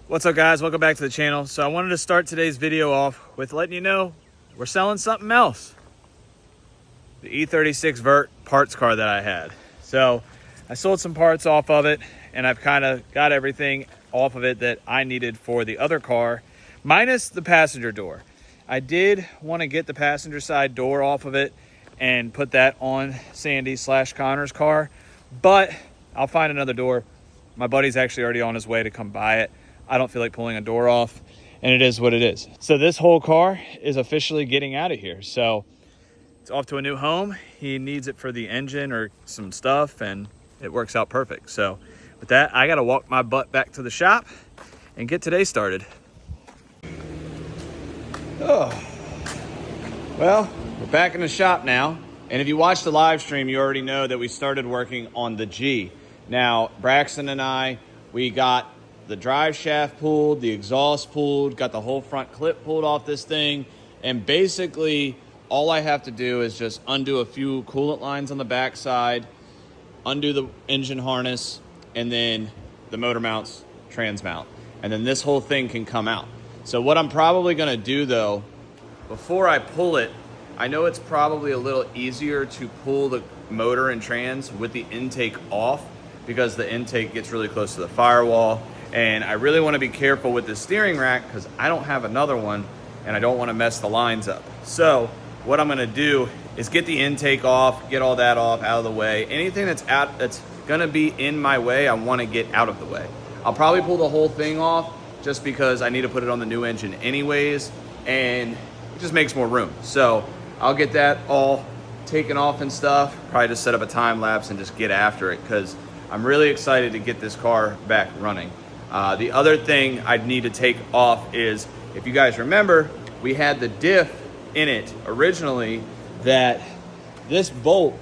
What's up, guys? Welcome back to the channel. So I wanted to start today's video off with letting you know we're selling something else. The E36 Vert parts car that I had. So I sold some parts off of it, and I've kind of got everything off of it that I needed for the other car, minus the passenger door. I did want to get the passenger side door off of it and put that on Sandy/Connor's car, but I'll find another door. My buddy's actually already on his way to come buy it. I don't feel like pulling a door off, and it is what it is. So this whole car is officially getting out of here. So it's off to a new home. He needs it for the engine or some stuff, and it works out perfect. So with that, I gotta walk my butt back to the shop and get today started. Oh, well, we're back in the shop now. And if you watched the live stream, you already know that we started working on the G. Now, Braxton and I, we got the drive shaft pulled, the exhaust pulled, got the whole front clip pulled off this thing. And basically, all I have to do is just undo a few coolant lines on the back side, undo the engine harness, and then the motor mounts, trans mount. And then this whole thing can come out. So what I'm probably gonna do though, before I pull it, I know it's probably a little easier to pull the motor and trans with the intake off because the intake gets really close to the firewall. And I really want to be careful with the steering rack because I don't have another one and I don't want to mess the lines up. So what I'm going to do is get the intake off, get all that off out of the way. Anything that's going to be in my way, I want to get out of the way. I'll probably pull the whole thing off just because I need to put it on the new engine anyways, and it just makes more room. So I'll get that all taken off and stuff, probably just set up a time lapse and just get after it because I'm really excited to get this car back running. The other thing I'd need to take off is, if you guys remember, we had the diff in it originally that this bolt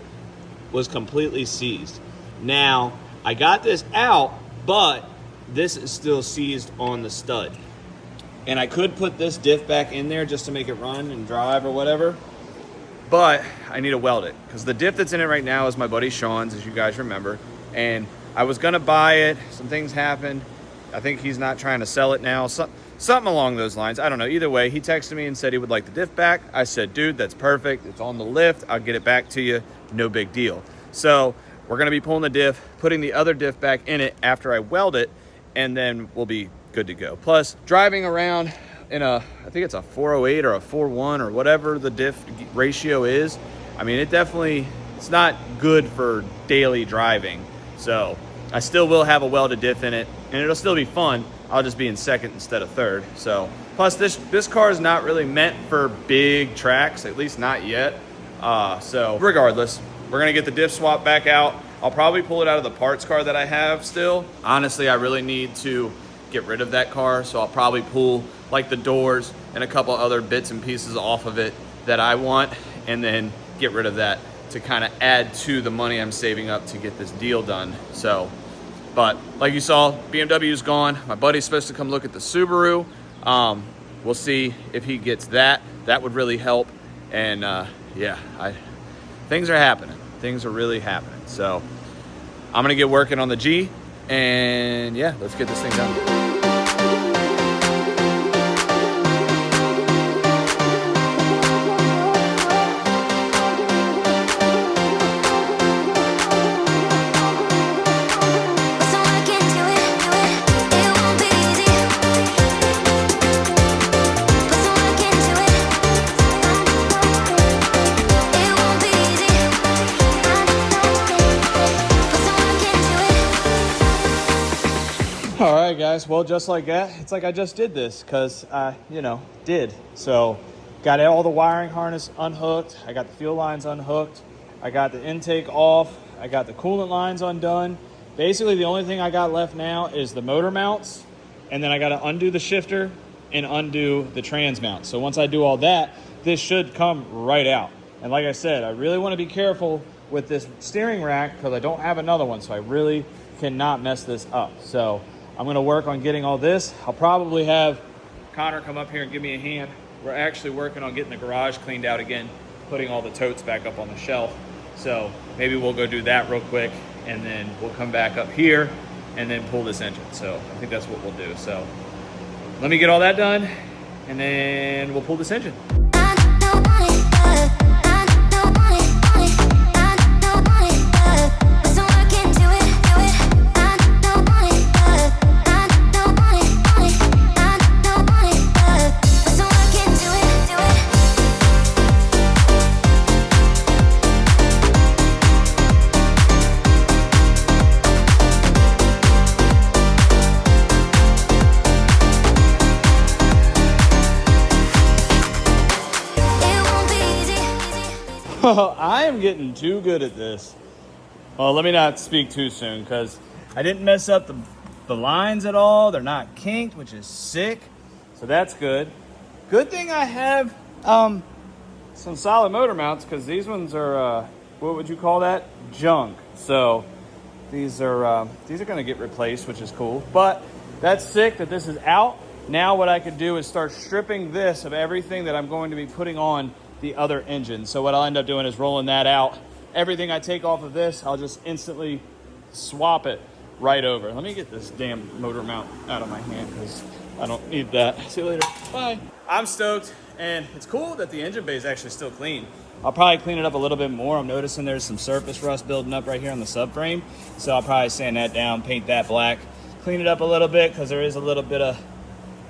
was completely seized. Now, I got this out, but this is still seized on the stud. And I could put this diff back in there just to make it run and drive or whatever, but I need to weld it because the diff that's in it right now is my buddy Sean's, as you guys remember. And I was gonna buy it, some things happened. I think he's not trying to sell it now, something along those lines. I don't know, either way, he texted me and said he would like the diff back. I said, dude, that's perfect. It's on the lift, I'll get it back to you, no big deal. So we're gonna be pulling the diff, putting the other diff back in it after I weld it, and then we'll be good to go. Plus, driving around in I think it's a 408 or a 41 or whatever the diff ratio is, I mean, it's not good for daily driving. So I still will have a welded diff in it, and it'll still be fun. I'll just be in second instead of third. So plus this car is not really meant for big tracks, at least not yet. So regardless, we're gonna get the diff swap back out. I'll probably pull it out of the parts car that I have still. Honestly, I really need to get rid of that car, so I'll probably pull like the doors and a couple other bits and pieces off of it that I want, and then get rid of that to kind of add to the money I'm saving up to get this deal done. So, but like you saw, BMW's gone. My buddy's supposed to come look at the Subaru. We'll see if he gets that. That would really help. And yeah, things are happening. Things are really happening. So I'm gonna get working on the G, and yeah, let's get this thing done. All right, guys, well, just like that, it's like I just did this because I, did. So got all the wiring harness unhooked. I got the fuel lines unhooked. I got the intake off. I got the coolant lines undone. Basically, the only thing I got left now is the motor mounts, and then I got to undo the shifter and undo the trans mount. So once I do all that, this should come right out. And like I said, I really want to be careful with this steering rack because I don't have another one, so I really cannot mess this up. So I'm going to work on getting all this. I'll probably have Connor come up here and give me a hand. We're actually working on getting the garage cleaned out again, putting all the totes back up on the shelf. So maybe we'll go do that real quick, and then we'll come back up here and then pull this engine. So I think that's what we'll do. So let me get all that done, and then we'll pull this engine. I am getting too good at this. Well, let me not speak too soon, because I didn't mess up the lines at all. They're not kinked, which is sick. So that's good. Good thing I have some solid motor mounts, because these ones are, what would you call that? Junk. So these are going to get replaced, which is cool. But that's sick that this is out. Now what I could do is start stripping this of everything that I'm going to be putting on the other engine. So what I'll end up doing is rolling that out. Everything I take off of this, I'll just instantly swap it right over. Let me get this damn motor mount out of my hand, because I don't need that. See you later. Bye. I'm stoked, and it's cool that the engine bay is actually still clean. I'll probably clean it up a little bit more. I'm noticing there's some surface rust building up right here on the subframe. So I'll probably sand that down, paint that black, clean it up a little bit, because there is a little bit of,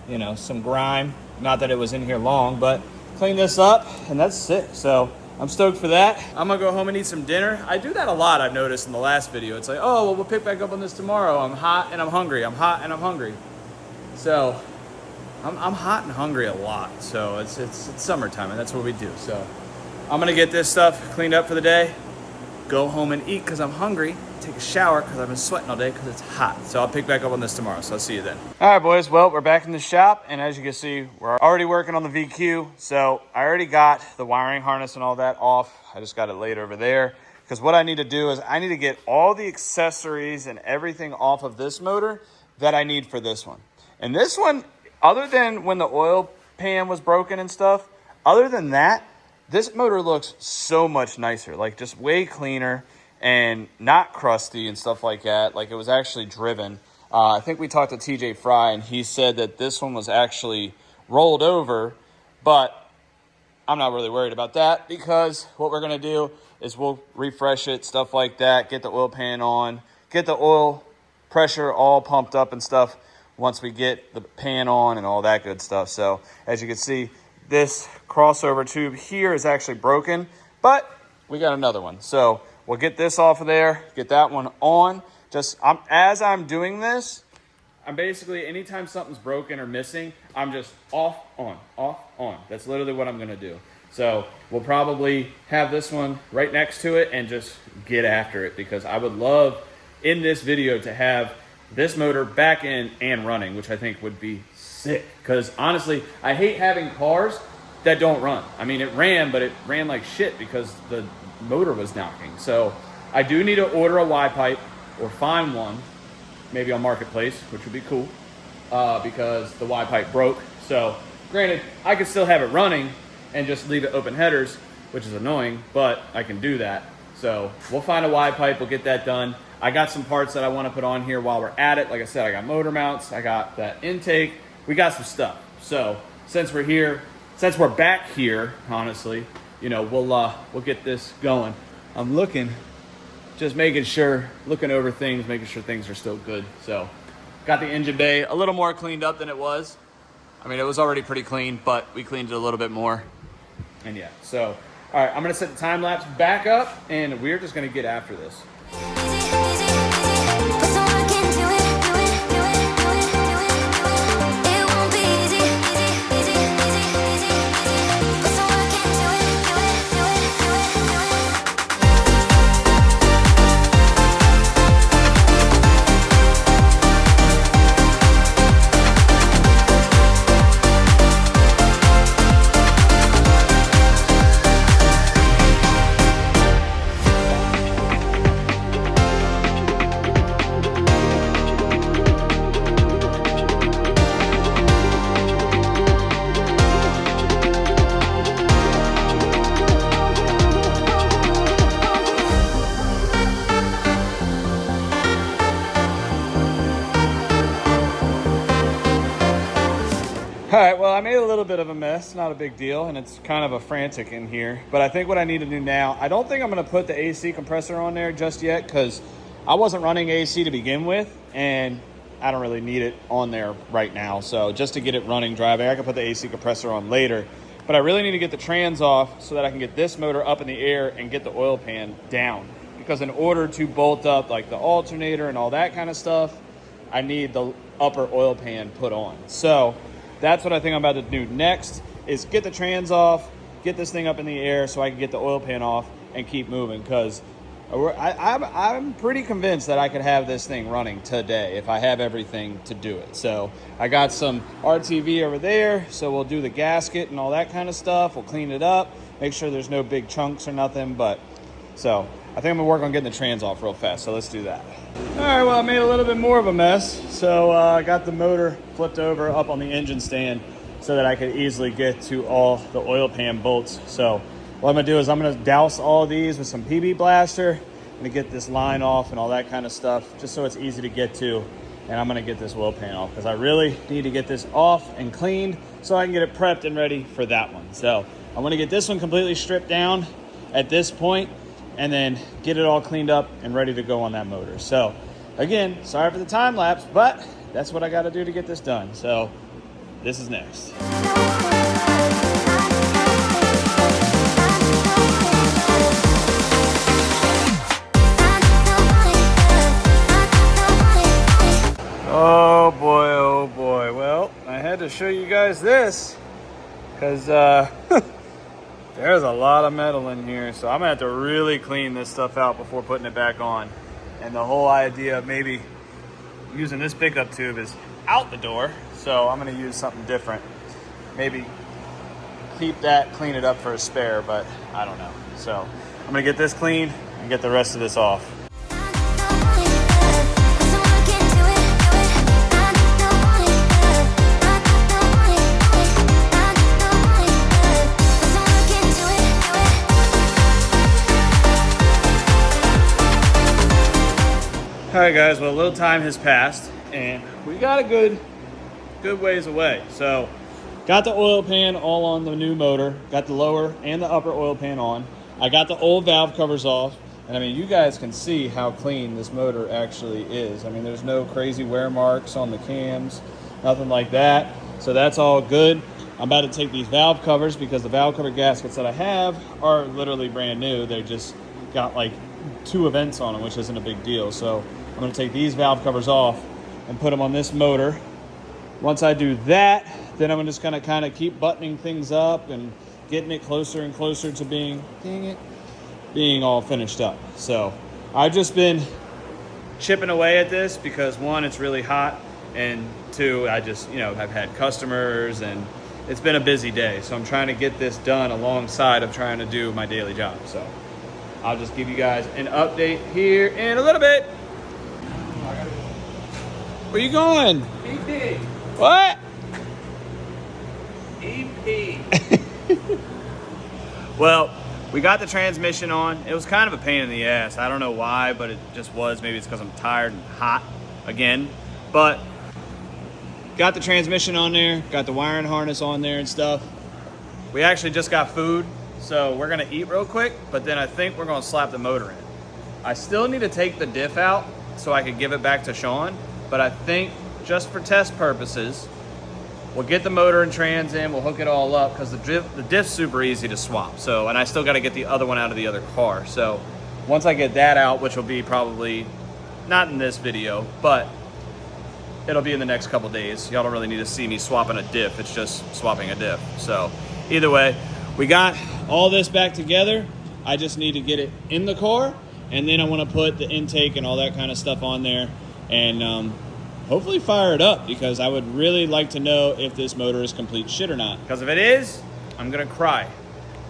you know, some grime. Not that it was in here long, but clean this up, and that's sick. So I'm stoked for that. I'm gonna go home and eat some dinner. I do that a lot, I've noticed in the last video. It's like, oh, well, we'll pick back up on this tomorrow. I'm hot and I'm hungry. I'm hot and I'm hungry. So I'm hot and hungry a lot. So it's summertime, and that's what we do. So I'm gonna get this stuff cleaned up for the day, go home and eat because I'm hungry, take a shower because I've been sweating all day because it's hot. So I'll pick back up on this tomorrow. So I'll see you then. All right, boys. Well, we're back in the shop, and as you can see, we're already working on the VQ. So I already got the wiring harness and all that off. I just got it laid over there, because what I need to do is I need to get all the accessories and everything off of this motor that I need for this one. And this one, other than when the oil pan was broken and stuff, other than that, this motor looks so much nicer, like just way cleaner and not crusty and stuff like that. Like it was actually driven. I think we talked to TJ Fry, and he said that this one was actually rolled over, but I'm not really worried about that, because what we're gonna do is we'll refresh it, stuff like that, get the oil pan on, get the oil pressure all pumped up and stuff once we get the pan on and all that good stuff. So as you can see, this crossover tube here is actually broken, but we got another one. So we'll get this off of there, get that one on. As I'm doing this, I'm basically, anytime something's broken or missing, I'm just off, on, off, on. That's literally what I'm gonna do. So we'll probably have this one right next to it and just get after it, because I would love in this video to have this motor back in and running, which I think would be sick. Because honestly, I hate having cars that don't run. I mean, it ran, but it ran like shit because the motor was knocking. So I do need to order a Y pipe or find one, maybe on Marketplace, which would be cool, because the Y pipe broke. So granted, I could still have it running and just leave it open headers, which is annoying, but I can do that. So we'll find a Y pipe, we'll get that done. I got some parts that I want to put on here while we're at it. Like I said, I got motor mounts, I got that intake, we got some stuff. So since we're here, since we're back here, honestly, you know, we'll get this going. I'm looking, just making sure, looking over things, making sure things are still good. So got the engine bay a little more cleaned up than it was. I mean, it was already pretty clean, but we cleaned it a little bit more. And yeah, so, all right, I'm gonna set the time lapse back up, and we're just gonna get after this. All right, well, I made a little bit of a mess, not a big deal, and it's kind of a frantic in here. But I think what I need to do now, I don't think I'm going to put the AC compressor on there just yet because I wasn't running AC to begin with, and I don't really need it on there right now. So just to get it running, driving, I can put the AC compressor on later. But I really need to get the trans off so that I can get this motor up in the air and get the oil pan down. Because in order to bolt up like the alternator and all that kind of stuff, I need the upper oil pan put on. So that's what I think I'm about to do next, is get the trans off, get this thing up in the air so I can get the oil pan off and keep moving, because I'm pretty convinced that I could have this thing running today if I have everything to do it. So I got some RTV over there, so we'll do the gasket and all that kind of stuff. We'll clean it up, make sure there's no big chunks or nothing. But so I think I'm gonna work on getting the trans off real fast, so let's do that. All right, well, I made a little bit more of a mess. So I got the motor flipped over up on the engine stand so that I could easily get to all the oil pan bolts. So what I'm gonna do is I'm gonna douse all of these with some PB Blaster. I'm gonna get this line off and all that kind of stuff, just so it's easy to get to. And I'm gonna get this oil pan off because I really need to get this off and cleaned so I can get it prepped and ready for that one. So I'm gonna get this one completely stripped down at this point, and then get it all cleaned up and ready to go on that motor. So again, sorry for the time lapse, but that's what I gotta do to get this done. So this is next. Oh boy, oh boy. Well, I had to show you guys this because there's a lot of metal in here, so I'm gonna have to really clean this stuff out before putting it back on. And the whole idea of maybe using this pickup tube is out the door, so I'm gonna use something different. Maybe keep that, clean it up for a spare, but I don't know. So I'm gonna get this clean and get the rest of this off. All right, guys, well, a little time has passed and we got a good ways away. So got the oil pan all on the new motor, got the lower and the upper oil pan on. I got the old valve covers off, and I mean, you guys can see how clean this motor actually is. I mean, there's no crazy wear marks on the cams, nothing like that. So that's all good. I'm about to take these valve covers because the valve cover gaskets that I have are literally brand new. They just got like 2 events on them, which isn't a big deal. So I'm gonna take these valve covers off and put them on this motor. Once I do that, then I'm just gonna kind of keep buttoning things up and getting it closer and closer to being all finished up. So I've just been chipping away at this because 1, it's really hot, and 2, I just, I've had customers and it's been a busy day. So I'm trying to get this done alongside of trying to do my daily job. So I'll just give you guys an update here in a little bit. Where you going? EP. What? EP. Well, we got the transmission on. It was kind of a pain in the ass. I don't know why, but it just was. Maybe it's because I'm tired and hot again. But got the transmission on there, got the wiring harness on there and stuff. We actually just got food, so we're gonna eat real quick, but then I think we're gonna slap the motor in. I still need to take the diff out so I can give it back to Sean, but I think just for test purposes, we'll get the motor and trans in, we'll hook it all up, because the diff's super easy to swap. So, and I still gotta get the other one out of the other car. So once I get that out, which will be probably not in this video, but it'll be in the next couple days. Y'all don't really need to see me swapping a diff, it's just swapping a diff. So either way, we got all this back together. I just need to get it in the car, and then I wanna put the intake and all that kind of stuff on there, and hopefully fire it up, because I would really like to know if this motor is complete shit or not. Because if it is, I'm gonna cry.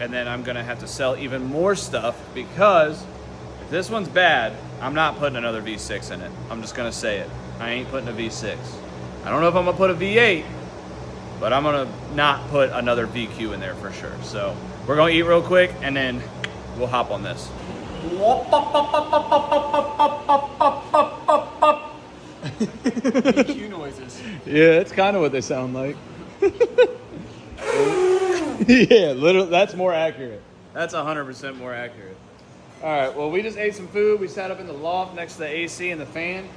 And then I'm gonna have to sell even more stuff, because if this one's bad, I'm not putting another V6 in it. I'm just gonna say it. I ain't putting a V6. I don't know if I'm gonna put a V8, but I'm gonna not put another VQ in there for sure. So we're gonna eat real quick, and then we'll hop on this. EQ noises. Yeah, that's kind of what they sound like. Yeah, literally, that's more accurate. That's 100% more accurate. All right, well, we just ate some food. We sat up in the loft next to the AC and the fan.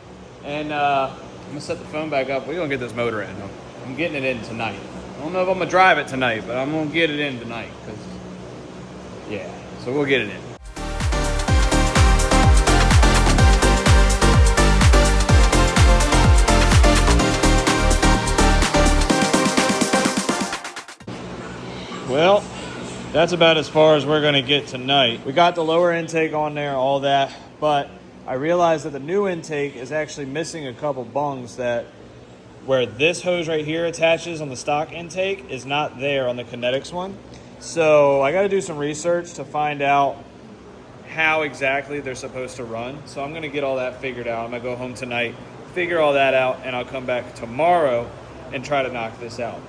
And I'm gonna set the phone back up. We're gonna get this motor in. I'm getting it in tonight. I don't know if I'm gonna drive it tonight, but I'm gonna get it in tonight, because, yeah, so we'll get it in. Well, that's about as far as we're gonna get tonight. We got the lower intake on there, all that, but I realized that the new intake is actually missing a couple bungs that where this hose right here attaches on the stock intake is not there on the Kinetics one. So I gotta do some research to find out how exactly they're supposed to run. So I'm gonna get all that figured out. I'm gonna go home tonight, figure all that out, and I'll come back tomorrow and try to knock this out.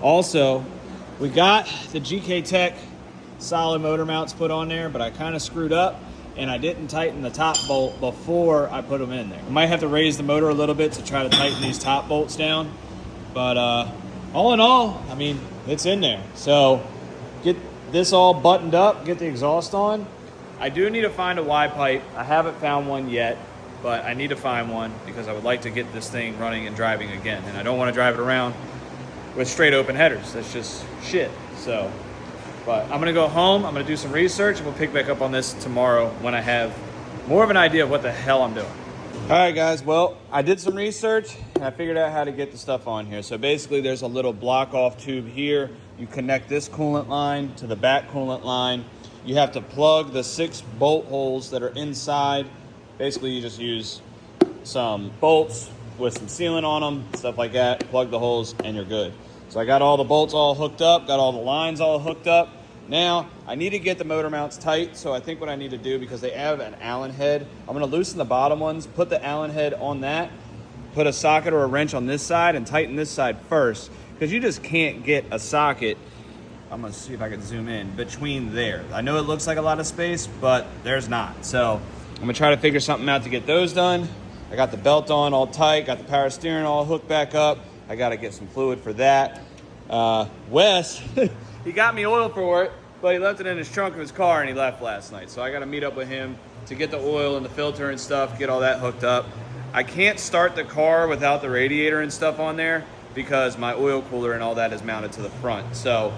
Also, we got the GK Tech solid motor mounts put on there, but I kind of screwed up and I didn't tighten the top bolt before I put them in there. I might have to raise the motor a little bit to try to tighten these top bolts down. But all in all, I mean, it's in there. So get this all buttoned up, get the exhaust on. I do need to find a Y pipe. I haven't found one yet, but I need to find one because I would like to get this thing running and driving again. And I don't want to drive it around with straight open headers. That's just shit. So, but I'm gonna go home, I'm gonna do some research, and we'll pick back up on this tomorrow when I have more of an idea of what the hell I'm doing. All right, guys, well, I did some research and I figured out how to get the stuff on here. So basically there's a little block off tube here. You connect this coolant line to the back coolant line. You have to plug the 6 bolt holes that are inside. Basically you just use some bolts with some sealant on them, stuff like that, plug the holes and you're good. So I got all the bolts all hooked up, got all the lines all hooked up. Now, I need to get the motor mounts tight, so I think what I need to do, because they have an Allen head, I'm gonna loosen the bottom ones, put the Allen head on that, put a socket or a wrench on this side, and tighten this side first, because you just can't get a socket, I'm gonna see if I can zoom in, between there. I know it looks like a lot of space, but there's not. So I'm gonna try to figure something out to get those done. I got the belt on all tight, got the power steering all hooked back up. I gotta get some fluid for that. Wes, he got me oil for it, but he left it in his trunk of his car and he left last night. So I gotta meet up with him to get the oil and the filter and stuff, get all that hooked up. I can't start the car without the radiator and stuff on there because my oil cooler and all that is mounted to the front. So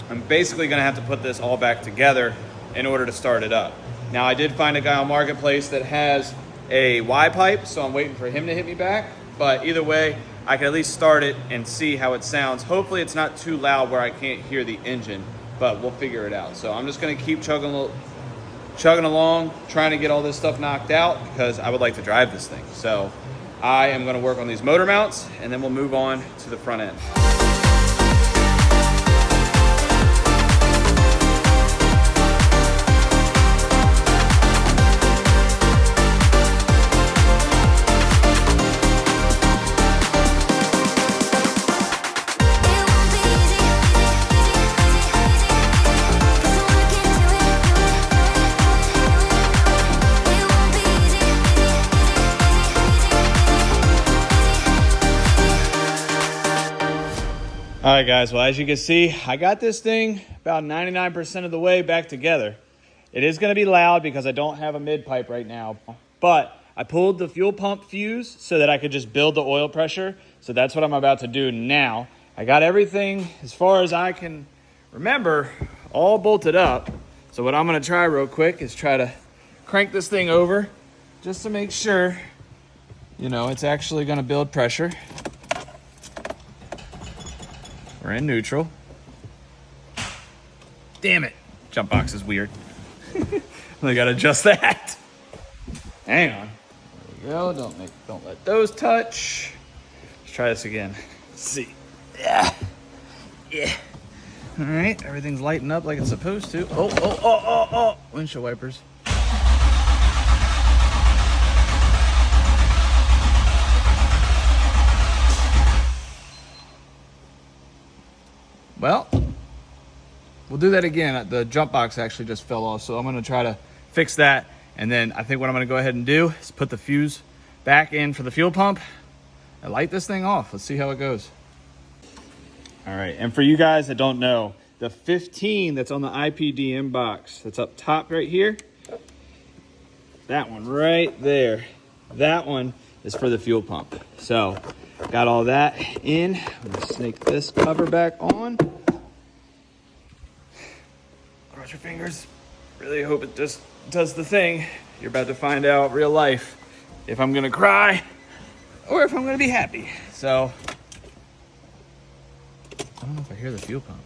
I'm basically gonna have to put this all back together in order to start it up. Now I did find a guy on Marketplace that has a Y pipe, so I'm waiting for him to hit me back. But either way, I can at least start it and see how it sounds. Hopefully it's not too loud where I can't hear the engine, but we'll figure it out. So I'm just gonna keep chugging along, trying to get all this stuff knocked out because I would like to drive this thing. So I am gonna work on these motor mounts and then we'll move on to the front end. All right, guys, well, as you can see, I got this thing about 99% of the way back together. It is gonna be loud because I don't have a mid pipe right now, but I pulled the fuel pump fuse so that I could just build the oil pressure. So that's what I'm about to do now. I got everything, as far as I can remember, all bolted up. So what I'm gonna try real quick is try to crank this thing over just to make sure, you know, it's actually gonna build pressure. We're in neutral. Damn it. Jump box is weird. I gotta adjust that. Hang on. There we go. Don't let those touch. Let's try this again. Let's see. Yeah. Yeah. All right. Everything's lighting up like it's supposed to. Oh. Windshield wipers. Well, we'll do that again. The jump box actually just fell off, so I'm gonna try to fix that. And then I think what I'm gonna go ahead and do is put the fuse back in for the fuel pump and light this thing off. Let's see how it goes. All right, and for you guys that don't know, the 15 that's on the IPDM box. That's up top right here. That one right there. That one is for the fuel pump. So got all that in. I'm gonna snake this cover back on. Cross your fingers. Really hope it just does the thing. You're about to find out real life if I'm gonna cry or if I'm gonna be happy. So I don't know if I hear the fuel pump.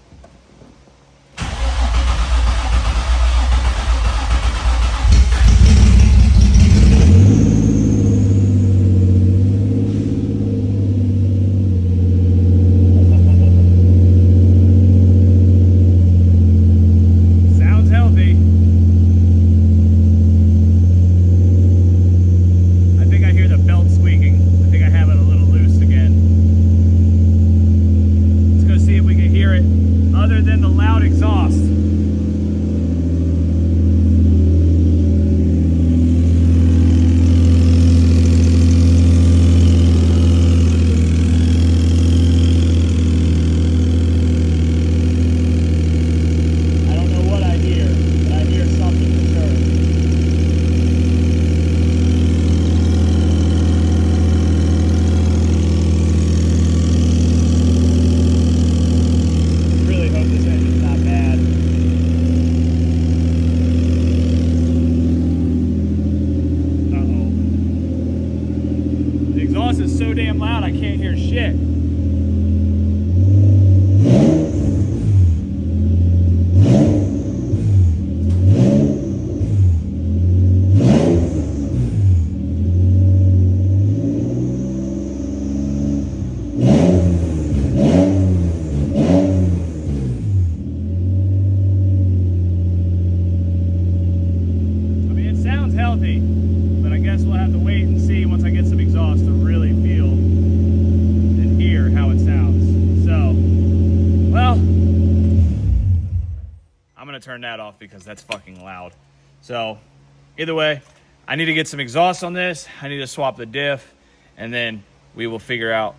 Is so damn loud I can't hear shit. I mean, it sounds healthy, but I guess we'll have to wait and see once I get some exhaust to really feel and hear how it sounds. So, well, I'm gonna turn that off because that's fucking loud. So, either way, I need to get some exhaust on this. I need to swap the diff, and then we will figure out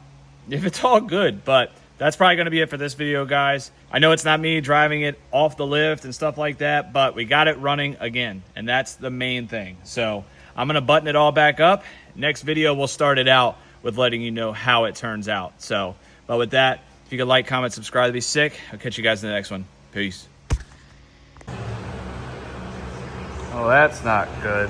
if it's all good. But that's probably gonna be it for this video, guys. I know it's not me driving it off the lift and stuff like that, but we got it running again, and that's the main thing. So I'm gonna button it all back up. Next video, we'll start it out with letting you know how it turns out. So, but with that, if you could like, comment, subscribe, that'd be sick. I'll catch you guys in the next one. Peace. Oh, that's not good.